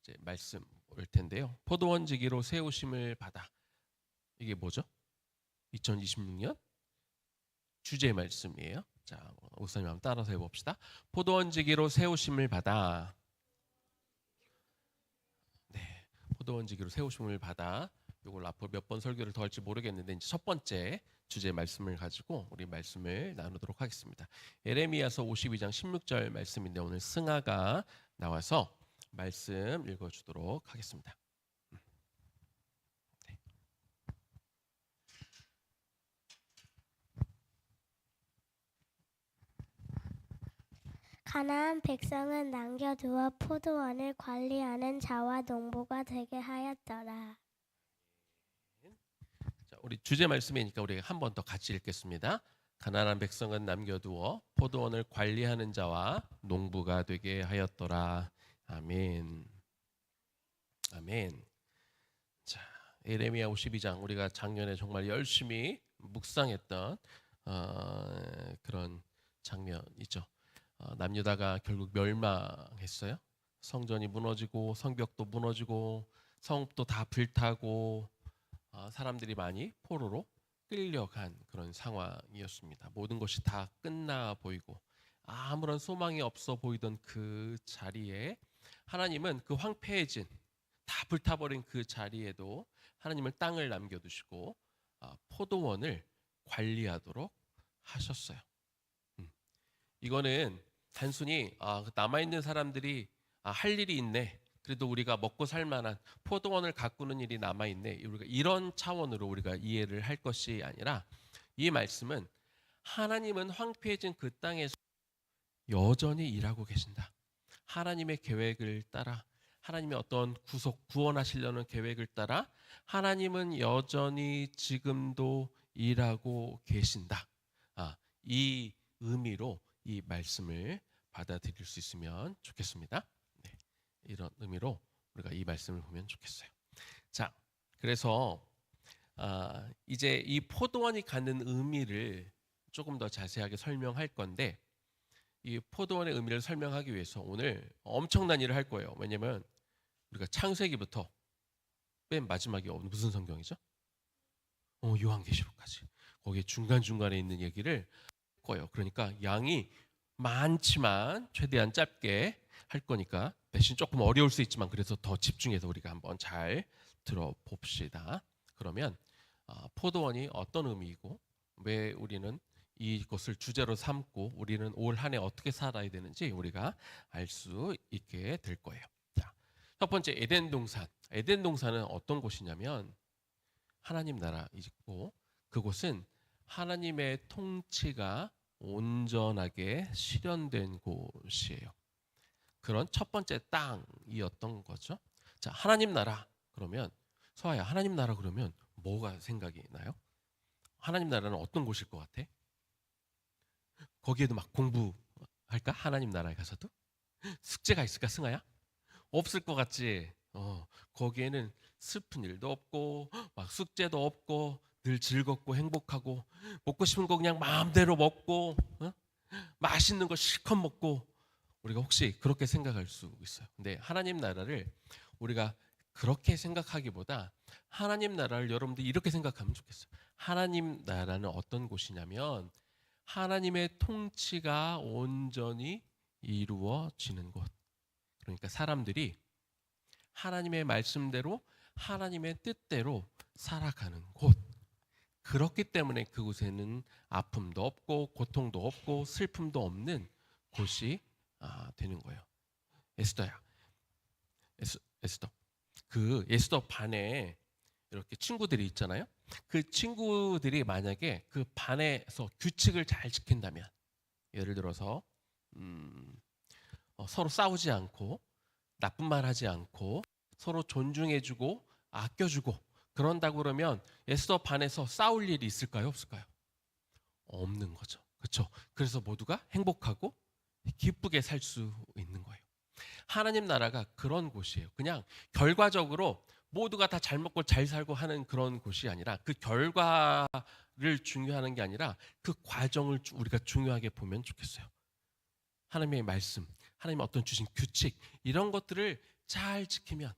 이제 말씀 올 텐데요. 포도원지기로 세우심을 받아. 이게 뭐죠? 2026년 주제 말씀이에요. 자, 목사님 한번 따라서 해봅시다. 포도원지기로 세우심을 받아. 네, 포도원지기로 세우심을 받아. 이걸 앞으로 몇 번 설교를 더 할지 모르겠는데 이제 첫 번째 주제 말씀을 가지고 우리 말씀을 나누도록 하겠습니다. 예레미야서 52장 16절 말씀인데 오늘 승아가 나와서 말씀 읽어주도록 하겠습니다. 네. 가나안 백성은 남겨두어 포도원을 관리하는 자와 농부가 되게 하였더라. 자, 우리 주제 말씀이니까 우리 한 번 더 같이 읽겠습니다. 가나안 백성은 남겨두어 포도원을 관리하는 자와 농부가 되게 하였더라. 아멘. 아멘. 자, 예레미야 52장 우리가 작년에 정말 열심히 묵상했던 그런 장면이죠. 남유다가 결국 멸망했어요. 성전이 무너지고 성벽도 무너지고 성읍도 다 불타고 사람들이 많이 포로로 끌려간 그런 상황이었습니다. 모든 것이 다 끝나 보이고 아무런 소망이 없어 보이던 그 자리에 하나님은 그 황폐해진 다 불타버린 그 자리에도 하나님은 땅을 남겨두시고 포도원을 관리하도록 하셨어요. 이거는 단순히 남아있는 사람들이 할 일이 있네. 그래도 우리가 먹고 살 만한 포도원을 가꾸는 일이 남아있네. 우리가 이런 차원으로 우리가 이해를 할 것이 아니라 이 말씀은 하나님은 황폐해진 그 땅에서 여전히 일하고 계신다. 하나님의 계획을 따라 하나님의 어떤 구원하시려는 계획을 따라 하나님은 여전히 지금도 일하고 계신다. 이 의미로 이 말씀을 받아들일 수 있으면 좋겠습니다. 네, 이런 의미로 우리가 이 말씀을 보면 좋겠어요. 자, 그래서 이제 이 포도원이 갖는 의미를 조금 더 자세하게 설명할 건데 이 포도원의 의미를 설명하기 위해서 오늘 엄청난 일을 할 거예요. 왜냐면 우리가 창세기부터 맨 마지막이 무슨 성경이죠? 요한계시록까지. 거기에 중간중간에 있는 얘기를 할 거예요. 그러니까 양이 많지만 최대한 짧게 할 거니까 대신 조금 어려울 수 있지만 그래서 더 집중해서 우리가 한번 잘 들어봅시다. 그러면 포도원이 어떤 의미이고 왜 우리는 이것을 주제로 삼고 우리는 올 한 해 어떻게 살아야 되는지 우리가 알 수 있게 될 거예요. 자, 첫 번째 에덴 동산. 에덴 동산은 어떤 곳이냐면 하나님 나라이고 그곳은 하나님의 통치가 온전하게 실현된 곳이에요. 그런 첫 번째 땅이었던 거죠. 자, 하나님 나라 그러면 서아야 하나님 나라 그러면 뭐가 생각이 나요? 하나님 나라는 어떤 곳일 것 같아? 거기에도 막 공부할까? 하나님 나라에 가서도? 숙제가 있을까 승아야? 없을 것 같지? 거기에는 슬픈 일도 없고 막 숙제도 없고 늘 즐겁고 행복하고 먹고 싶은 거 그냥 마음대로 먹고 맛있는 거 실컷 먹고 우리가 혹시 그렇게 생각할 수 있어요. 근데 하나님 나라를 우리가 그렇게 생각하기보다 하나님 나라를 여러분들이 이렇게 생각하면 좋겠어요. 하나님 나라는 어떤 곳이냐면 하나님의 통치가 온전히 이루어지는 곳. 그러니까 사람들이 하나님의 말씀대로 하나님의 뜻대로 살아가는 곳. 그렇기 때문에 그곳에는 아픔도 없고 고통도 없고 슬픔도 없는 곳이 되는 거예요. 에스더야. 에스더. 그 에스더 반에 이렇게 친구들이 있잖아요. 그 친구들이 만약에 그 반에서 규칙을 잘 지킨다면 예를 들어서 서로 싸우지 않고 나쁜 말 하지 않고 서로 존중해주고 아껴주고 그런다고 그러면 에스더 반에서 싸울 일이 있을까요? 없을까요? 없는 거죠. 그렇죠? 그래서 모두가 행복하고 기쁘게 살 수 있는 거예요. 하나님 나라가 그런 곳이에요. 그냥 결과적으로 모두가 다 잘 먹고 잘 살고 하는 그런 곳이 아니라 그 결과를 중요하는 게 아니라 그 과정을 우리가 중요하게 보면 좋겠어요. 하나님의 말씀, 하나님의 어떤 주신 규칙 이런 것들을 잘 지키면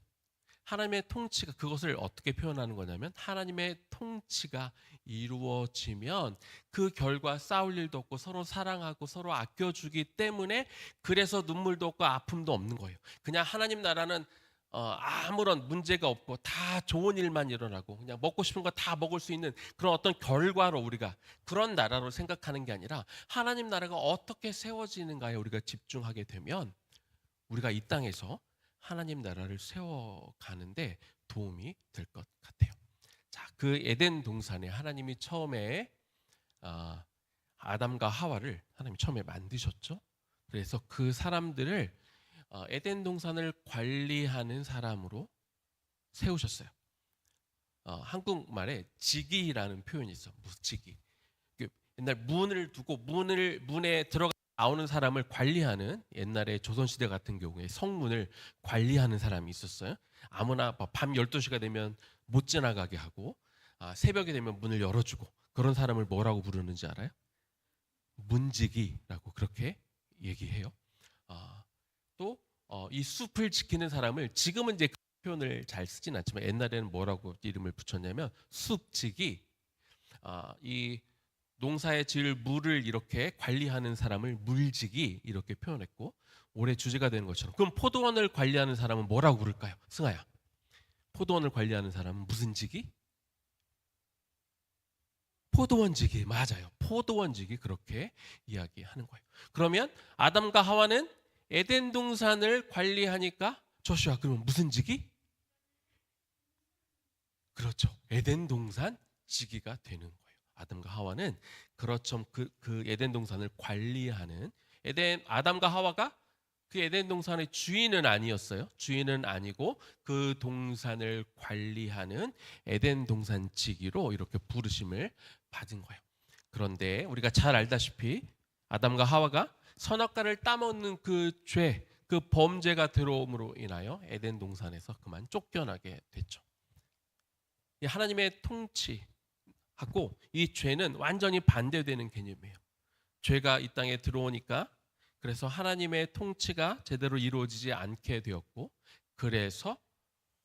하나님의 통치가 그것을 어떻게 표현하는 거냐면 하나님의 통치가 이루어지면 그 결과 싸울 일도 없고 서로 사랑하고 서로 아껴주기 때문에 그래서 눈물도 없고 아픔도 없는 거예요. 그냥 하나님 나라는 아무런 문제가 없고 다 좋은 일만 일어나고 그냥 먹고 싶은 거 다 먹을 수 있는 그런 어떤 결과로 우리가 그런 나라로 생각하는 게 아니라 하나님 나라가 어떻게 세워지는가에 우리가 집중하게 되면 우리가 이 땅에서 하나님 나라를 세워가는데 도움이 될 것 같아요. 자, 그 에덴 동산에 하나님이 처음에 아담과 하와를 하나님이 처음에 만드셨죠. 그래서 그 사람들을 에덴 동산을 관리하는 사람으로 세우셨어요. 한국말에 직위라는 표현이 있어. 직위. 옛날 문을 두고 문에 들어가 나오는 사람을 관리하는 옛날에 조선시대 같은 경우에 성문을 관리하는 사람이 있었어요. 아무나 밤 12시가 되면 못 지나가게 하고 새벽이 되면 문을 열어주고 그런 사람을 뭐라고 부르는지 알아요? 문지기라고 그렇게 얘기해요. 또 이 숲을 지키는 사람을 지금은 이제 그 표현을 잘 쓰진 않지만 옛날에는 뭐라고 이름을 붙였냐면 숲지기. 이 농사에 지을 물을 이렇게 관리하는 사람을 물지기 이렇게 표현했고 올해 주제가 되는 것처럼 그럼 포도원을 관리하는 사람은 뭐라고 부를까요? 승아야. 포도원을 관리하는 사람은 무슨 직이? 포도원지기. 맞아요. 포도원지기 그렇게 이야기하는 거예요. 그러면 아담과 하와는 에덴 동산을 관리하니까 조슈아 그러면 무슨 직이? 그렇죠. 에덴 동산 지기가 되는 거예요. 아담과 하와는 그렇죠. 그 에덴 동산을 관리하는 아담과 하와가 그 에덴 동산의 주인은 아니었어요. 주인은 아니고 그 동산을 관리하는 에덴 동산 지기로 이렇게 부르심을 받은 거예요. 그런데 우리가 잘 알다시피 아담과 하와가 선악과를 따먹는 그 죄, 그 범죄가 들어옴으로 인하여 에덴 동산에서 그만 쫓겨나게 됐죠. 하나님의 통치하고 이 죄는 완전히 반대되는 개념이에요. 죄가 이 땅에 들어오니까 그래서 하나님의 통치가 제대로 이루어지지 않게 되었고 그래서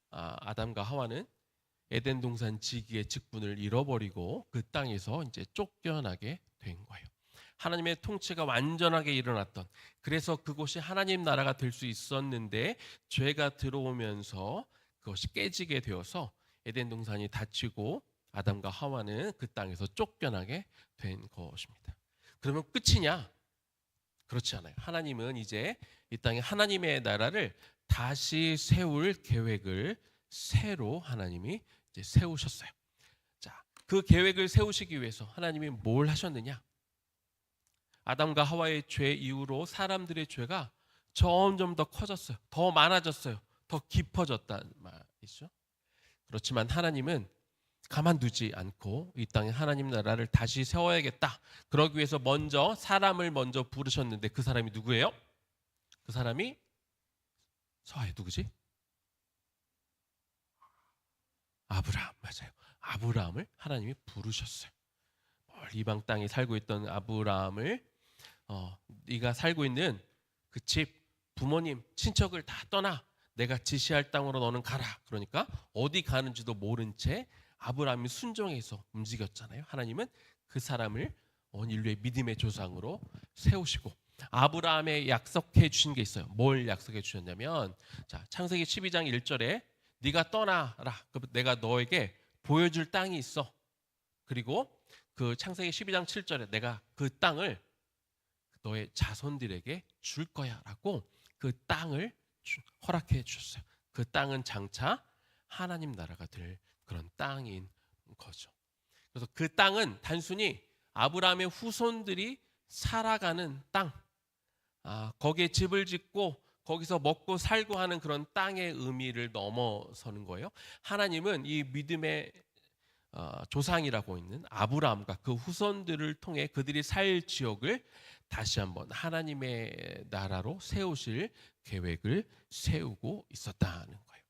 아담과 하와는 에덴 동산 지기의 직분을 잃어버리고 그 땅에서 이제 쫓겨나게 된 거예요. 하나님의 통치가 완전하게 일어났던 그래서 그곳이 하나님 나라가 될 수 있었는데 죄가 들어오면서 그것이 깨지게 되어서 에덴 동산이 닫히고 아담과 하와는 그 땅에서 쫓겨나게 된 것입니다. 그러면 끝이냐? 그렇지 않아요. 하나님은 이제 이 땅에 하나님의 나라를 다시 세울 계획을 새로 하나님이 이제 세우셨어요. 자, 그 계획을 세우시기 위해서 하나님이 뭘 하셨느냐? 아담과 하와의 죄 이후로 사람들의 죄가 점점 더 커졌어요. 더 많아졌어요. 더 깊어졌단 말이죠. 그렇지만 하나님은 가만두지 않고 이 땅에 하나님 나라를 다시 세워야겠다. 그러기 위해서 먼저 사람을 먼저 부르셨는데 그 사람이 누구예요? 그 사람이 서아의 누구지? 아브라함. 맞아요. 아브라함을 하나님이 부르셨어요. 이방 땅에 살고 있던 아브라함을 네가 살고 있는 그 집, 부모님, 친척을 다 떠나 내가 지시할 땅으로 너는 가라. 그러니까 어디 가는지도 모른 채 아브라함이 순종해서 움직였잖아요. 하나님은 그 사람을 온 인류의 믿음의 조상으로 세우시고 아브라함에 약속해 주신 게 있어요. 뭘 약속해 주셨냐면 자, 창세기 12장 1절에 네가 떠나라. 내가 너에게 보여줄 땅이 있어. 그리고 그 창세기 12장 7절에 내가 그 땅을 너의 자손들에게 줄 거야라고 그 땅을 허락해 주셨어요. 그 땅은 장차 하나님 나라가 될 그런 땅인 거죠. 그래서 그 땅은 단순히 아브라함의 후손들이 살아가는 땅, 거기에 집을 짓고 거기서 먹고 살고 하는 그런 땅의 의미를 넘어서는 거예요. 하나님은 이 믿음의 조상이라고 있는 아브라함과 그 후손들을 통해 그들이 살 지역을 다시 한번 하나님의 나라로 세우실 계획을 세우고 있었다는 거예요.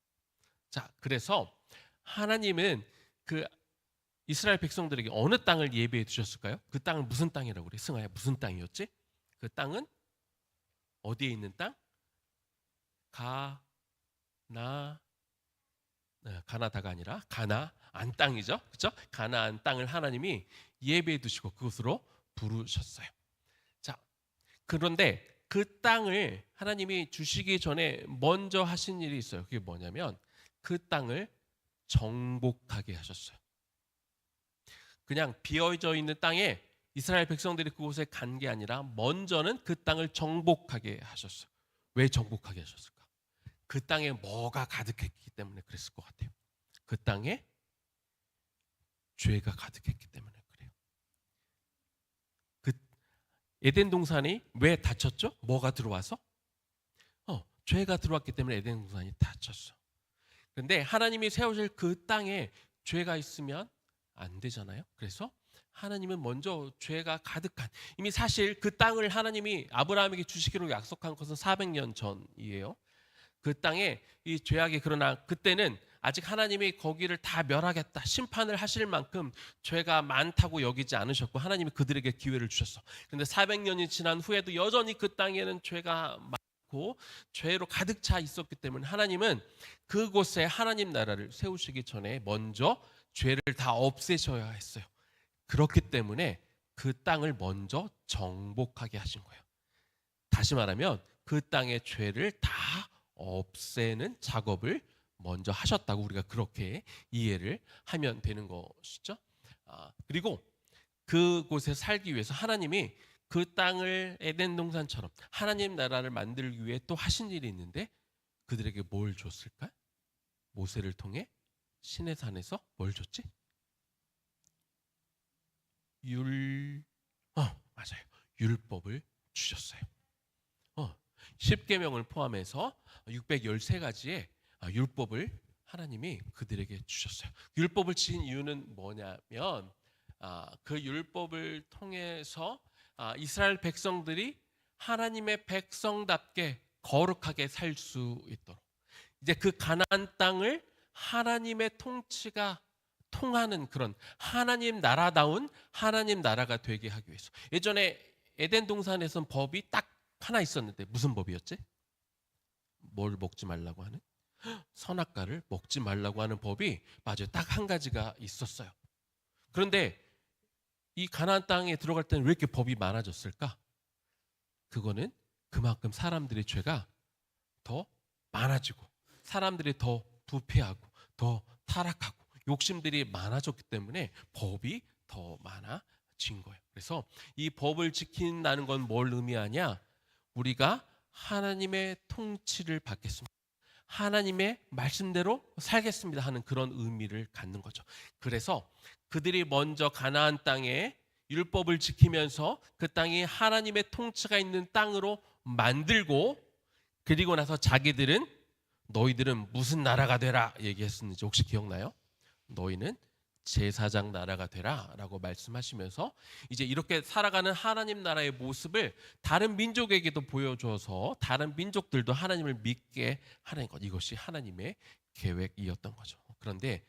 자, 그래서 하나님은 그 이스라엘 백성들에게 어느 땅을 예비해 두셨을까요? 그 땅은 무슨 땅이라고 그래? 승아야 무슨 땅이었지? 그 땅은 어디에 있는 땅? 가나 가나다가 아니라 가나안 땅이죠. 그렇죠? 가나안 땅을 하나님이 예배해 두시고 그곳으로 부르셨어요. 자, 그런데 그 땅을 하나님이 주시기 전에 먼저 하신 일이 있어요. 그게 뭐냐면 그 땅을 정복하게 하셨어요. 그냥 비어져 있는 땅에 이스라엘 백성들이 그곳에 간 게 아니라 먼저는 그 땅을 정복하게 하셨어요. 왜 정복하게 하셨을까? 그 땅에 뭐가 가득했기 때문에 그랬을 것 같아요. 그 땅에 죄가 가득했기 때문에 그래요. 그 에덴 동산이 왜 닫혔죠? 뭐가 들어와서? 죄가 들어왔기 때문에 에덴 동산이 닫혔어. 그런데 하나님이 세우실 그 땅에 죄가 있으면 안 되잖아요. 그래서 하나님은 먼저 죄가 가득한, 이미 사실 그 땅을 하나님이 아브라함에게 주시기로 약속한 것은 400년 전이에요. 그 땅에 이 죄악이, 그러나 그때는 아직 하나님이 거기를 다 멸하겠다, 심판을 하실 만큼 죄가 많다고 여기지 않으셨고 하나님이 그들에게 기회를 주셨어. 그런데 400년이 지난 후에도 여전히 그 땅에는 죄가 많고 죄로 가득 차 있었기 때문에 하나님은 그곳에 하나님 나라를 세우시기 전에 먼저 죄를 다 없애셔야 했어요. 그렇기 때문에 그 땅을 먼저 정복하게 하신 거예요. 다시 말하면 그 땅의 죄를 다 없애는 작업을 먼저 하셨다고 우리가 그렇게 이해를 하면 되는 것이죠. 그리고 그곳에 살기 위해서 하나님이 그 땅을 에덴 동산처럼 하나님 나라를 만들기 위해 또 하신 일이 있는데 그들에게 뭘 줬을까? 모세를 통해 시내산에서 뭘 줬지? 맞아요. 율법을 주셨어요. 10계명을 포함해서 613가지의 율법을 하나님이 그들에게 주셨어요. 율법을 주신 이유는 뭐냐면 그 율법을 통해서 이스라엘 백성들이 하나님의 백성답게 거룩하게 살 수 있도록, 이제 그 가나안 땅을 하나님의 통치가 통하는 그런 하나님 나라다운 하나님 나라가 되게 하기 위해서. 예전에 에덴 동산에선 법이 딱 하나 있었는데 무슨 법이었지? 뭘 먹지 말라고 하는? 선악과를 먹지 말라고 하는 법이 맞아요. 딱 한 가지가 있었어요. 그런데 이 가나안 땅에 들어갈 때는 왜 이렇게 법이 많아졌을까? 그거는 그만큼 사람들의 죄가 더 많아지고 사람들이 더 부패하고 더 타락하고 욕심들이 많아졌기 때문에 법이 더 많아진 거예요. 그래서 이 법을 지킨다는 건 뭘 의미하냐? 우리가 하나님의 통치를 받겠습니다, 하나님의 말씀대로 살겠습니다 하는 그런 의미를 갖는 거죠. 그래서 그들이 먼저 가나안 땅에 율법을 지키면서 그 땅이 하나님의 통치가 있는 땅으로 만들고, 그리고 나서 자기들은 너희들은 무슨 나라가 되라 얘기했었는지 혹시 기억나요? 너희는 제사장 나라가 되라 라고 말씀하시면서 이제 이렇게 살아가는 하나님 나라의 모습을 다른 민족에게도 보여줘서 다른 민족들도 하나님을 믿게 하는 것, 이것이 하나님의 계획이었던 거죠. 그런데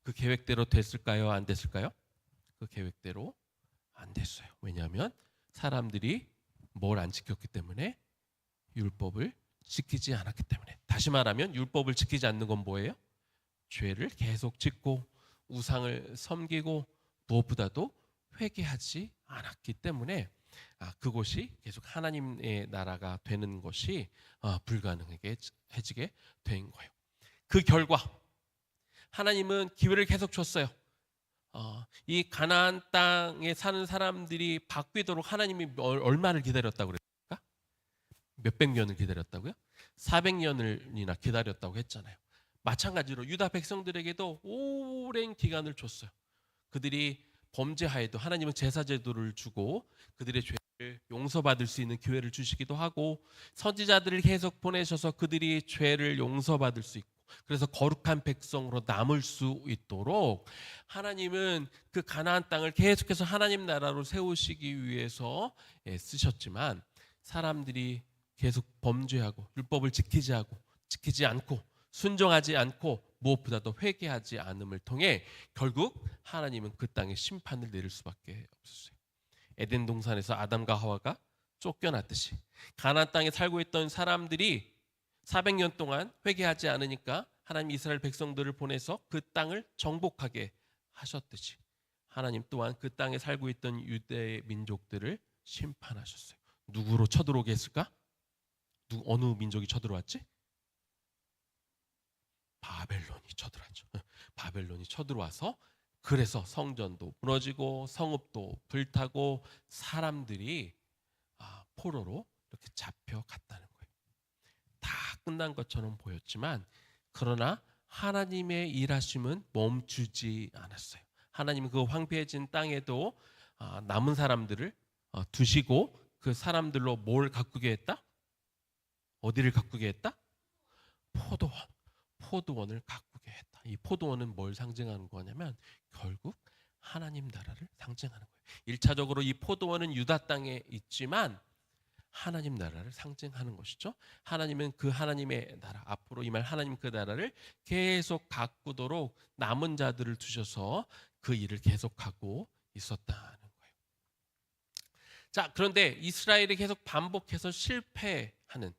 그 계획대로 됐을까요? 안 됐을까요? 그 계획대로 안 됐어요. 왜냐하면 사람들이 뭘 안 지켰기 때문에, 율법을 지키지 않았기 때문에. 다시 말하면 율법을 지키지 않는 건 뭐예요? 죄를 계속 짓고 우상을 섬기고 무엇보다도 회개하지 않았기 때문에 그곳이 계속 하나님의 나라가 되는 것이 불가능해지게 된 거예요. 그 결과 하나님은 기회를 계속 줬어요. 이 가나안 땅에 사는 사람들이 바뀌도록 하나님이 얼마를 기다렸다고 그랬을까? 몇백 년을 기다렸다고요? 400년이나 기다렸다고 했잖아요. 마찬가지로 유다 백성들에게도 오랜 기간을 줬어요. 그들이 범죄하여도 하나님은 제사 제도를 주고 그들의 죄를 용서받을 수 있는 기회를 주시기도 하고, 선지자들을 계속 보내셔서 그들이 죄를 용서받을 수 있고 그래서 거룩한 백성으로 남을 수 있도록 하나님은 그 가나안 땅을 계속해서 하나님 나라로 세우시기 위해서 쓰셨지만, 사람들이 계속 범죄하고 율법을 지키지 않고 순종하지 않고 무엇보다도 회개하지 않음을 통해 결국 하나님은 그 땅에 심판을 내릴 수밖에 없었어요. 에덴 동산에서 아담과 하와가 쫓겨났듯이 가나안 땅에 살고 있던 사람들이 400년 동안 회개하지 않으니까 하나님 이스라엘 백성들을 보내서 그 땅을 정복하게 하셨듯이 하나님 또한 그 땅에 살고 있던 유대 민족들을 심판하셨어요. 누구로 쳐들어오게 했을까? 어느 민족이 쳐들어왔지? 바벨론이 쳐들어왔죠. 바벨론이 쳐들어와서 그래서 성전도 무너지고 성읍도 불타고 사람들이 포로로 이렇게 잡혀갔다는 거예요. 다 끝난 것처럼 보였지만 그러나 하나님의 일하심은 멈추지 않았어요. 하나님은 그 황폐해진 땅에도 남은 사람들을 두시고 그 사람들로 뭘 가꾸게 했다? 어디를 가꾸게 했다? 포도원을 가꾸게 했다. 이 포도원은 뭘 상징하는 거냐면 결국 하나님 나라를 상징하는 거예요. 1차적으로 이 포도원은 유다 땅에 있지만 하나님 나라를 상징하는 것이죠. 하나님은 그 하나님의 나라, 앞으로 임할 하나님 그 나라를 계속 가꾸도록 남은 자들을 두셔서 그 일을 계속하고 있었다는 거예요. 자, 그런데 이스라엘이 계속 반복해서 실패하는,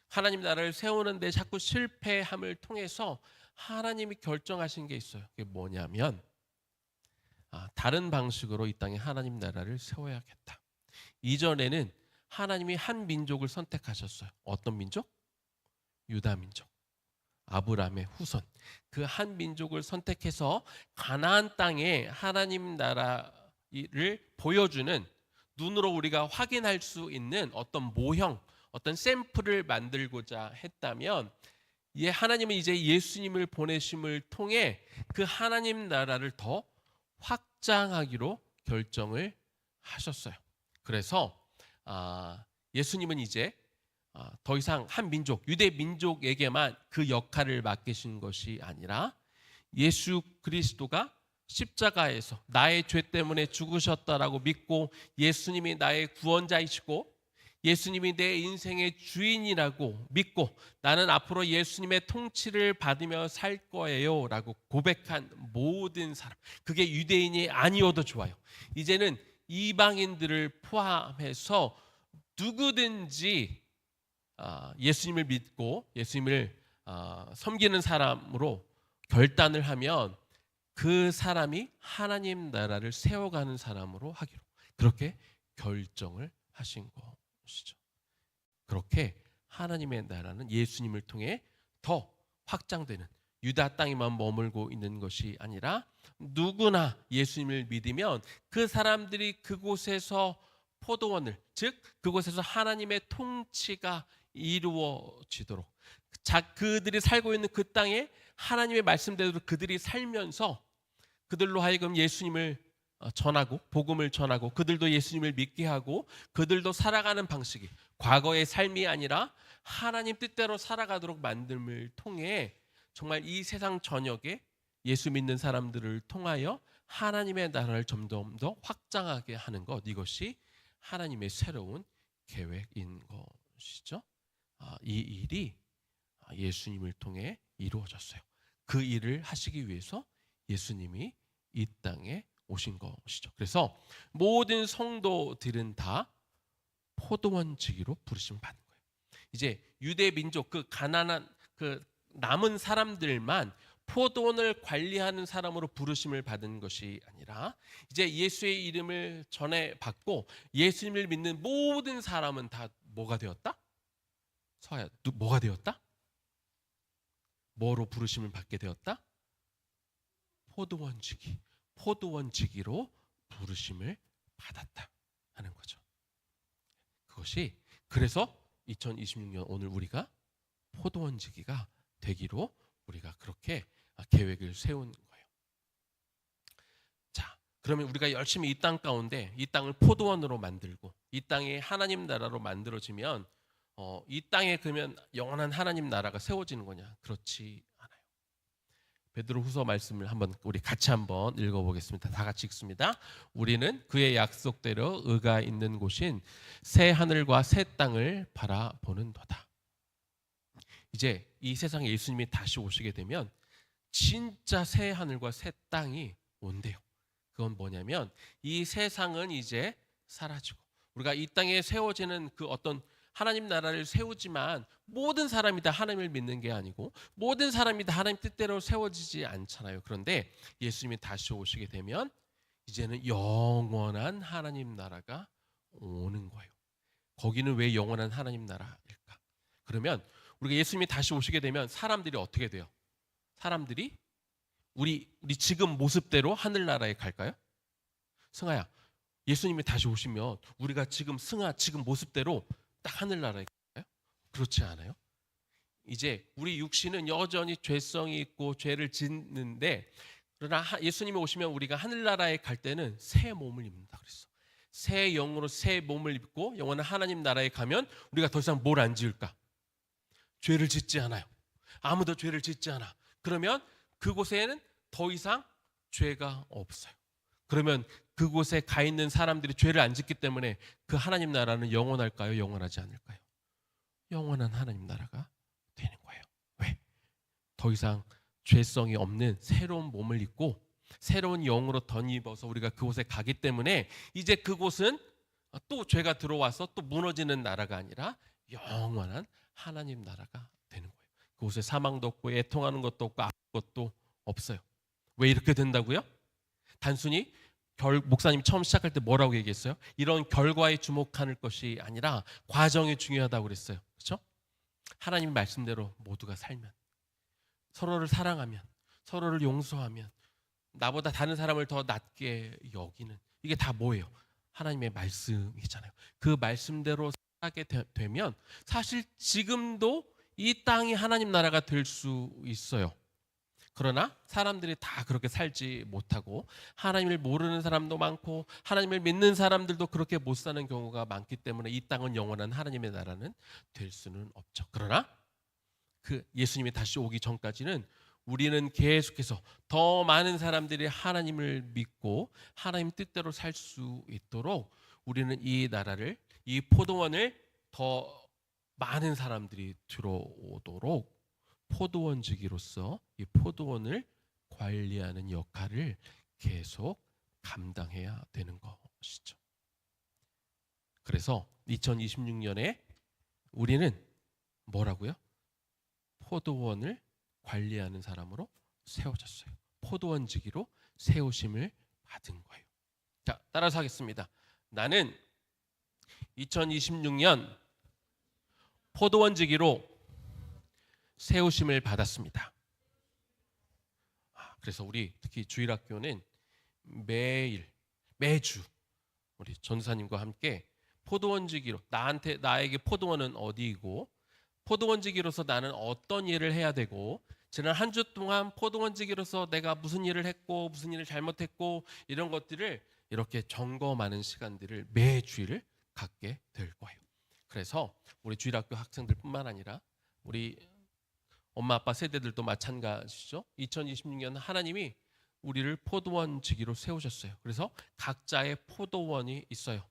하나님 나라를 세우는데 자꾸 실패함을 통해서 하나님이 결정하신 게 있어요. 그게 뭐냐면 다른 방식으로 이 땅에 하나님 나라를 세워야겠다. 이전에는 하나님이 한 민족을 선택하셨어요. 어떤 민족? 유다 민족. 아브라함의 후손. 그 한 민족을 선택해서 가나안 땅에 하나님 나라를 보여주는, 눈으로 우리가 확인할 수 있는 어떤 모형, 어떤 샘플을 만들고자 했다면, 하나님은 이제 예수님을 보내심을 통해 그 하나님 나라를 더 확장하기로 결정을 하셨어요. 그래서 예수님은 이제 더 이상 한 민족, 유대 민족에게만 그 역할을 맡기신 것이 아니라 예수 그리스도가 십자가에서 나의 죄 때문에 죽으셨다라고 믿고 예수님이 나의 구원자이시고 예수님이 내 인생의 주인이라고 믿고 나는 앞으로 예수님의 통치를 받으며 살 거예요 라고 고백한 모든 사람, 그게 유대인이 아니어도 좋아요. 이제는 이방인들을 포함해서 누구든지 예수님을 믿고 예수님을 섬기는 사람으로 결단을 하면 그 사람이 하나님 나라를 세워가는 사람으로 하기로 그렇게 결정을 하신 것이죠. 그렇게 하나님의 나라는 예수님을 통해 더 확장되는, 유다 땅에만 머물고 있는 것이 아니라 누구나 예수님을 믿으면 그 사람들이 그곳에서 포도원을, 즉 그곳에서 하나님의 통치가 이루어지도록, 그들이 살고 있는 그 땅에 하나님의 말씀대로 그들이 살면서 그들로 하여금 예수님을 전하고 복음을 전하고 그들도 예수님을 믿게 하고 그들도 살아가는 방식이 과거의 삶이 아니라 하나님 뜻대로 살아가도록 만듦을 통해 정말 이 세상 전역에 예수 믿는 사람들을 통하여 하나님의 나라를 점점 더 확장하게 하는 것, 이것이 하나님의 새로운 계획인 것이죠. 이 일이 예수님을 통해 이루어졌어요. 그 일을 하시기 위해서 예수님이 이 땅에 오신 것이죠. 그래서 모든 성도들은 다 포도원지기로 부르심을 받는 거예요. 이제 유대 민족, 그 가난한 그 남은 사람들만 포도원을 관리하는 사람으로 부르심을 받은 것이 아니라 이제 예수의 이름을 전해 받고 예수님을 믿는 모든 사람은 다 뭐가 되었다? 서야, 뭐가 되었다? 뭐로 부르심을 받게 되었다? 포도원지기로 부르심을 받았다 하는 거죠. 그것이 그래서 2026년 오늘 우리가 포도원지기가 되기로 우리가 그렇게 계획을 세운 거예요. 자, 그러면 우리가 열심히 이 땅 가운데 이 땅을 포도원으로 만들고 이 땅이 하나님 나라로 만들어지면 이 땅에 그러면 영원한 하나님 나라가 세워지는 거냐? 그렇지 않아요. 베드로후서 말씀을 우리 같이 한번 읽어보겠습니다. 다 같이 읽습니다. 우리는 그의 약속대로 의가 있는 곳인 새 하늘과 새 땅을 바라보는도다. 이제 이 세상에 예수님이 다시 오시게 되면 진짜 새 하늘과 새 땅이 온대요. 그건 뭐냐면 이 세상은 이제 사라지고 우리가 이 땅에 세워지는 그 어떤 하나님 나라를 세우지만 모든 사람이 다 하나님을 믿는 게 아니고 모든 사람이 다 하나님 뜻대로 세워지지 않잖아요. 그런데 예수님이 다시 오시게 되면 이제는 영원한 하나님 나라가 오는 거예요. 거기는 왜 영원한 하나님 나라일까? 그러면 우리가 예수님이 다시 오시게 되면 사람들이 어떻게 돼요? 사람들이 우리 지금 모습대로 하늘나라에 갈까요? 승아야, 예수님이 다시 오시면 우리가 지금 지금 모습대로 딱 하늘나라에 갈까요? 그렇지 않아요? 이제 우리 육신은 여전히 죄성이 있고 죄를 짓는데, 그러나 예수님이 오시면 우리가 하늘나라에 갈 때는 새 몸을 입는다 그랬어. 새 영으로 새 몸을 입고 영원한 하나님 나라에 가면 우리가 더 이상 뭘 안 지을까? 죄를 짓지 않아요. 아무도 죄를 짓지 않아. 그러면 그곳에는 더 이상 죄가 없어요. 그러면 그곳에 가 있는 사람들이 죄를 안 짓기 때문에 그 하나님 나라는 영원할까요? 영원하지 않을까요? 영원한 하나님 나라가 되는 거예요. 왜? 더 이상 죄성이 없는 새로운 몸을 입고 새로운 영으로 덧입어서 우리가 그곳에 가기 때문에 이제 그곳은 또 죄가 들어와서 또 무너지는 나라가 아니라 영원한 하나님 나라가 되는 거예요. 그곳에 사망도 없고 애통하는 것도 없고 아픈 것도 없어요. 왜 이렇게 된다고요? 단순히 목사님 처음 시작할 때 뭐라고 얘기했어요? 이런 결과에 주목하는 것이 아니라 과정이 중요하다고 그랬어요. 그렇죠? 하나님 말씀대로 모두가 살면, 서로를 사랑하면, 서로를 용서하면, 나보다 다른 사람을 더 낮게 여기는, 이게 다 뭐예요? 하나님의 말씀이잖아요. 그 말씀대로 살게 되면 사실 지금도 이 땅이 하나님 나라가 될 수 있어요. 그러나 사람들이 다 그렇게 살지 못하고 하나님을 모르는 사람도 많고 하나님을 믿는 사람들도 그렇게 못 사는 경우가 많기 때문에 이 땅은 영원한 하나님의 나라는 될 수는 없죠. 그러나 그 예수님이 다시 오기 전까지는 우리는 계속해서 더 많은 사람들이 하나님을 믿고 하나님 뜻대로 살 수 있도록 우리는 이 나라를, 이 포도원을 더 많은 사람들이 들어오도록 포도원지기로서 이 포도원을 관리하는 역할을 계속 감당해야 되는 것이죠. 그래서 2026년에 우리는 뭐라고요? 포도원을 관리하는 사람으로 세워졌어요. 포도원지기로 세우심을 받은 거예요. 자, 따라서 하겠습니다. 나는 2026년 포도원지기로 세우심을 받았습니다. 그래서 우리 특히 주일학교는 매주 우리 전사님과 함께 포도원지기로 나에게 포도원은 어디이고 포도원지기로서 나는 어떤 일을 해야 되고 지난 한 주 동안 포도원지기로서 내가 무슨 일을 했고 무슨 일을 잘못했고 이런 것들을 이렇게 점검하는 시간들을 매주일 갖게 될 거예요. 그래서 우리 주일학교 학생들뿐만 아니라 우리 엄마 아빠 세대들도 마찬가지죠. 2026년 하나님이 우리를 포도원지기로 세우셨어요. 그래서 각자의 포도원이 있어요.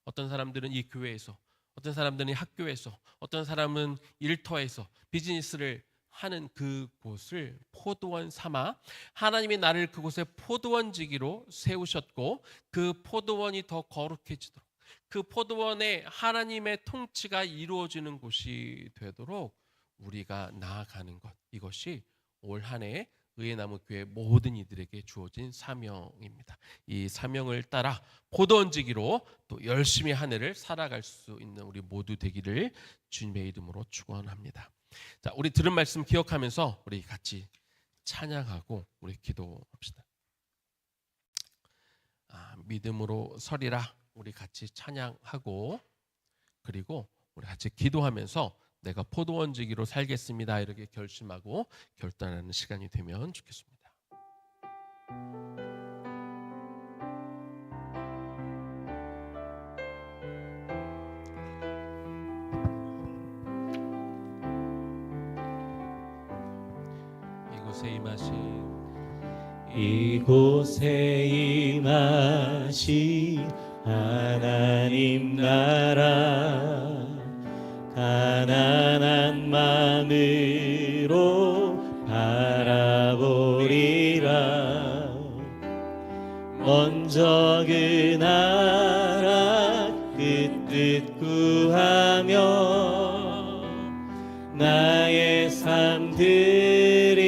어떤 사람들은 이 교회에서, 어떤 사람들은 학교에서, 어떤 사람은 일터에서 비즈니스를 하는 그곳을 포도원 삼아 하나님이 나를 그곳에 포도원지기로 세우셨고 그 포도원이 더 거룩해지도록 그 포도원에 하나님의 통치가 이루어지는 곳이 되도록 우리가 나아가는 것, 이것이 올 한 해 의회나무교회 모든 이들에게 주어진 사명입니다. 이 사명을 따라 포도원지기로 또 열심히 한 해를 살아갈 수 있는 우리 모두 되기를 주님의 이름으로 축원합니다. 자, 우리 들은 말씀 기억하면서 우리 같이 찬양하고 우리 기도합시다. 믿음으로 서리라. 우리 같이 찬양하고 그리고 우리 같이 기도하면서 내가 포도원지기로 살겠습니다. 이렇게 결심하고 결단하는 시간이 되면 좋겠습니다. 이곳에 임하신 하나님 나라 가난한 마음으로 바라보리라. 먼저 그 나라 그 뜻 구하며 드리리.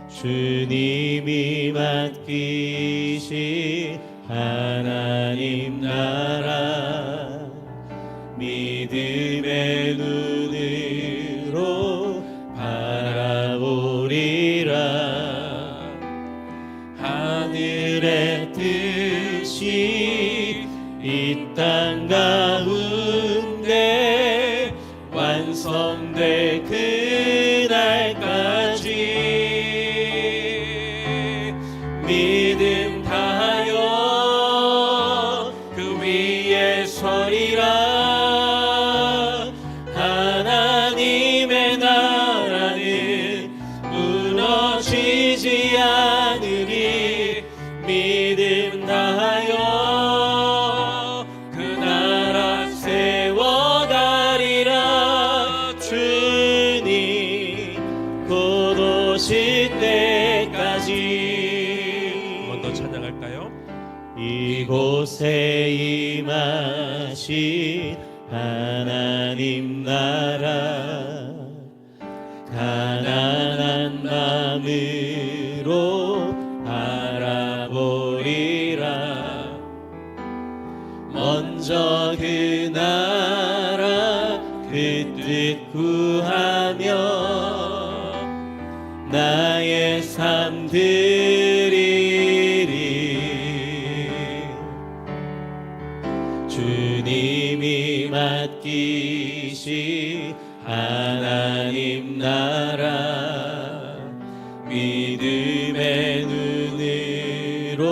주님이 맡기신 하나님 나라 믿음의 눈으로 바라보리라. 하늘의 뜻이 이 땅 가운데 완성될 그날까지 믿음 다하여 그 위에 서리라. 하나님의 나라는 무너지지 않으리. 믿음 다하여 그 나라 세워가리라. 주님 곧 오실 때까지. 한 번 더 찬양할까요? 이곳에 임하신 하나님 나라 가난한 마음으로 바라보리라. 먼저 그 나라 그 뜻 구하며 나의 삶 드리리. 주님이 맡기신 하나님 나라 믿음의 눈으로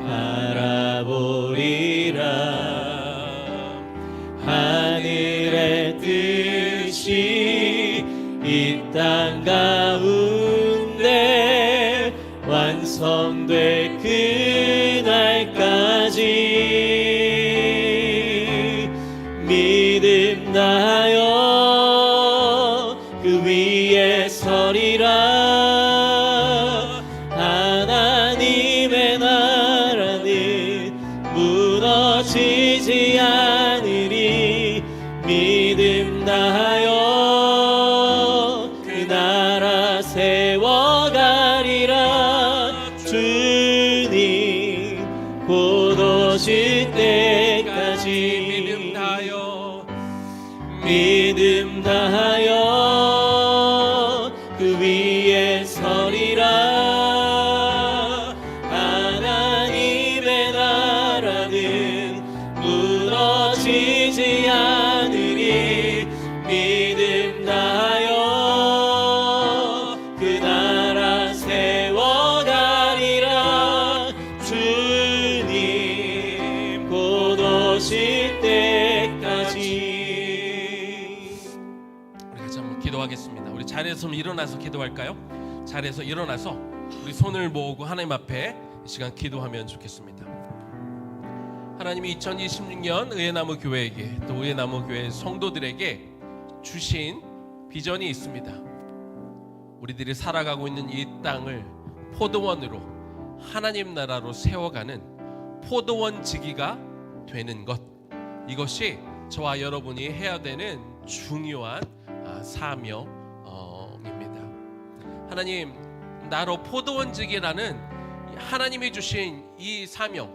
바라보리라. 하늘의 뜻이 이 땅 가운데 완성될 그날까지 믿음 다하여 그 위에 서리라. 하나님의 나라는 무너지지 않으리. 믿음 다하여 그 나라 세워가리라. 주님 곧 오실 때까지 믿음 다하여 믿음 다하여 그 위에 서리라. 하나님의 나라는 무너지지 않으리. 믿음 다하여 그 나라 세워가리라. 주님 곧 오실 때까지. 우리 같이 한번 기도하겠습니다. 우리 자리에서 일어나서 기도할까요? 자리에서 일어나서 우리 손을 모으고 하나님 앞에 이 시간 기도하면 좋겠습니다. 하나님이 2026년 의회나무 교회에게 또 의회나무 교회 성도들에게 주신 비전이 있습니다. 우리들이 살아가고 있는 이 땅을 포도원으로 하나님 나라로 세워가는 포도원지기가 되는 것, 이것이 저와 여러분이 해야 되는 중요한 사명입니다. 하나님, 나로 포도원지기라는 하나님이 주신 이 사명,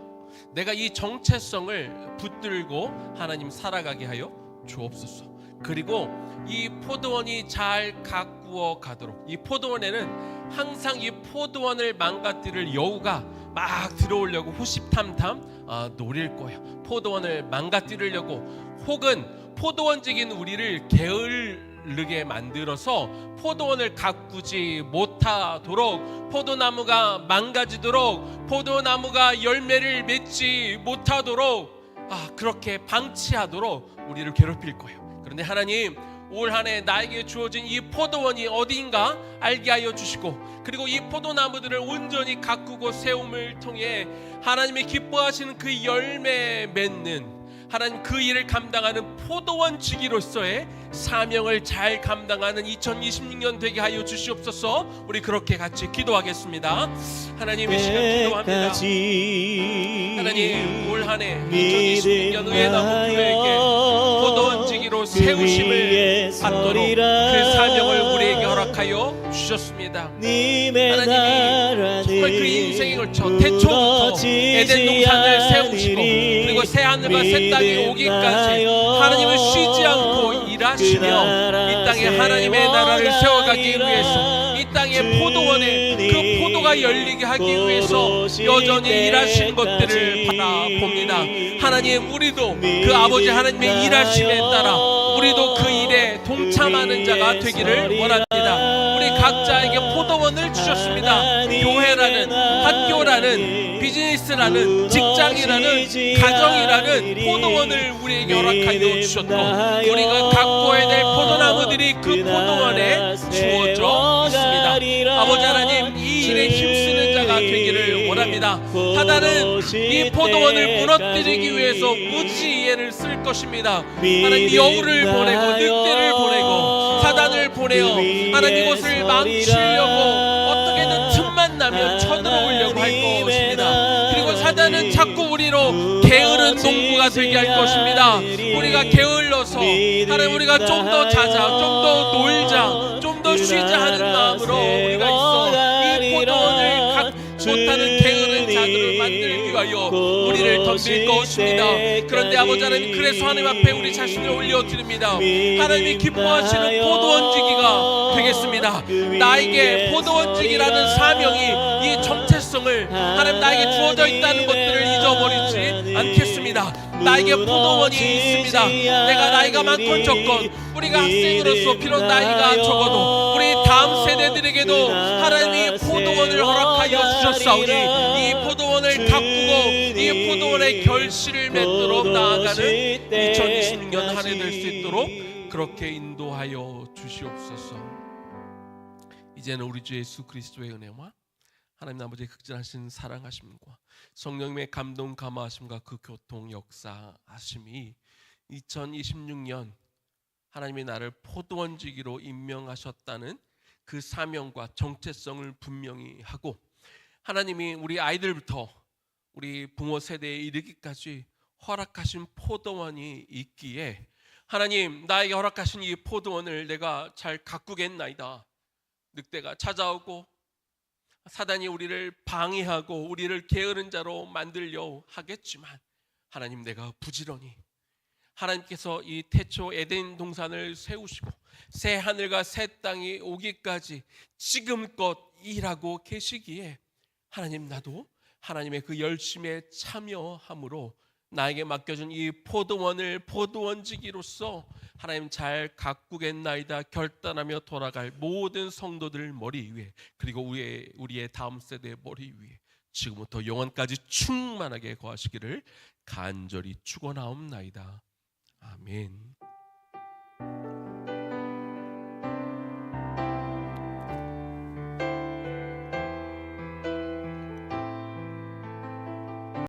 내가 이 정체성을 붙들고 하나님 살아가게 하여 주옵소서. 그리고 이 포도원이 잘 가꾸어 가도록, 이 포도원에는 항상 이 포도원을 망가뜨릴 여우가 막 들어오려고 호시탐탐 노릴 거예요. 포도원을 망가뜨리려고, 혹은 포도원직인 우리를 게으르게 만들어서 포도원을 가꾸지 못하도록, 포도나무가 망가지도록, 포도나무가 열매를 맺지 못하도록 그렇게 방치하도록 우리를 괴롭힐 거예요. 그런데 하나님, 올 한 해 나에게 주어진 이 포도원이 어디인가 알게 하여 주시고, 그리고 이 포도나무들을 온전히 가꾸고 세움을 통해 하나님이 기뻐하시는 그 열매 맺는, 하나님 그 일을 감당하는 포도원 지기로서의 사명을 잘 감당하는 2026년 되게 하여 주시옵소서. 우리 그렇게 같이 기도하겠습니다. 하나님, 이 시간 기도합니다. 하나님, 올 한 해 2026년 의회나무 교회에게 포도원 지기로 세우심을 받도록 그 사명을 우리에게 허락하여 주셨습니다. 하나님이 정말 그 인생에 걸쳐 태초부터 에덴 동산을 세우시고 그리고 새 하늘과 새 땅이 오기까지 하나님은 쉬지 않고 일하시며 이 땅에 하나님의 나라를 세워가기 위해서 이 땅의 포도원에 그 포도가 열리게 하기 위해서 여전히 일하신 것들을 바라봅니다. 하나님, 우리도 그 아버지 하나님의 일하심에 따라 우리도 그 일에 동참하는 자가 되기를 원합니다. 우리 각자에게 포도원을 주셨습니다. 교회라는, 학교라는, 비즈니스라는, 직장이라는, 가정이라는 포도원을 우리에게 허락하여 주셨고 우리가 가꿔야 될 포도나무들이 그 포도원에 주어져 있습니다. 아버지 하나님, 이 일에 힘쓰는 자가 되기를 원합니다. 사단은 이 포도원을 무너뜨리기 위해서 무지의를 쓸 것입니다. 하나님, 여우를 보내고 늑대를 보내고 사단을 보내어 하나님 이곳을 망치려고 어떻게든 틈만 나면 쳐들어오려고 할 것입니다. 그리고 사단은 자꾸 우리로 게으른 농부가 되게 할 것입니다. 우리가 게을러서 하나님, 우리가 좀 더 자자, 좀 더 놀자, 좀 더 쉬자 하는 마음으로 우리가 있어 이 포도원을 못하는 게으른 자들을 만들기 위하여 우리를 덤빌 것입니다. 그런데 아버지 하나님, 그래서 하나님 앞에 우리 자신을 올려드립니다. 하나님이 기뻐하시는 포도원지기가 되겠습니다. 나에게 포도원지기라는 사명이, 이 정체성을 하나님 나에게 주어져 있다는 것들을 잊어버리지 않겠습니다. 나에게 포도원이 있습니다. 내가 나이가 많건 적건, 우리가 학생으로서 비록 나이가 적어도 우리 다음 세대들에게도 하나님이 포도원을 허락하여 주셨사오니 이 포도원을 가꾸고 이 포도원의 결실을 맺도록 나아가는 2026년 한 해 될 수 있도록 그렇게 인도하여 주시옵소서. 이제는 우리 주 예수 그리스도의 은혜와 하나님 아버지의 극진하신 사랑하심과 성령님의 감동 감화하심과 그 교통 역사하심이 2026년 하나님이 나를 포도원지기로 임명하셨다는 그 사명과 정체성을 분명히 하고, 하나님이 우리 아이들부터 우리 부모 세대에 이르기까지 허락하신 포도원이 있기에 하나님, 나에게 허락하신 이 포도원을 내가 잘 가꾸겠나이다. 늑대가 찾아오고 사단이 우리를 방해하고 우리를 게으른 자로 만들려 하겠지만 하나님, 내가 부지런히 하나님께서 이 태초 에덴 동산을 세우시고 새 하늘과 새 땅이 오기까지 지금껏 일하고 계시기에 하나님, 나도 하나님의 그 열심에 참여함으로 나에게 맡겨준 이 포도원을 포도원지기로서 하나님 잘 가꾸겠나이다 결단하며 돌아갈 모든 성도들 머리 위에, 그리고 우리의 다음 세대의 머리 위에 지금부터 영원까지 충만하게 거하시기를 간절히 축원하옵나이다. 아멘.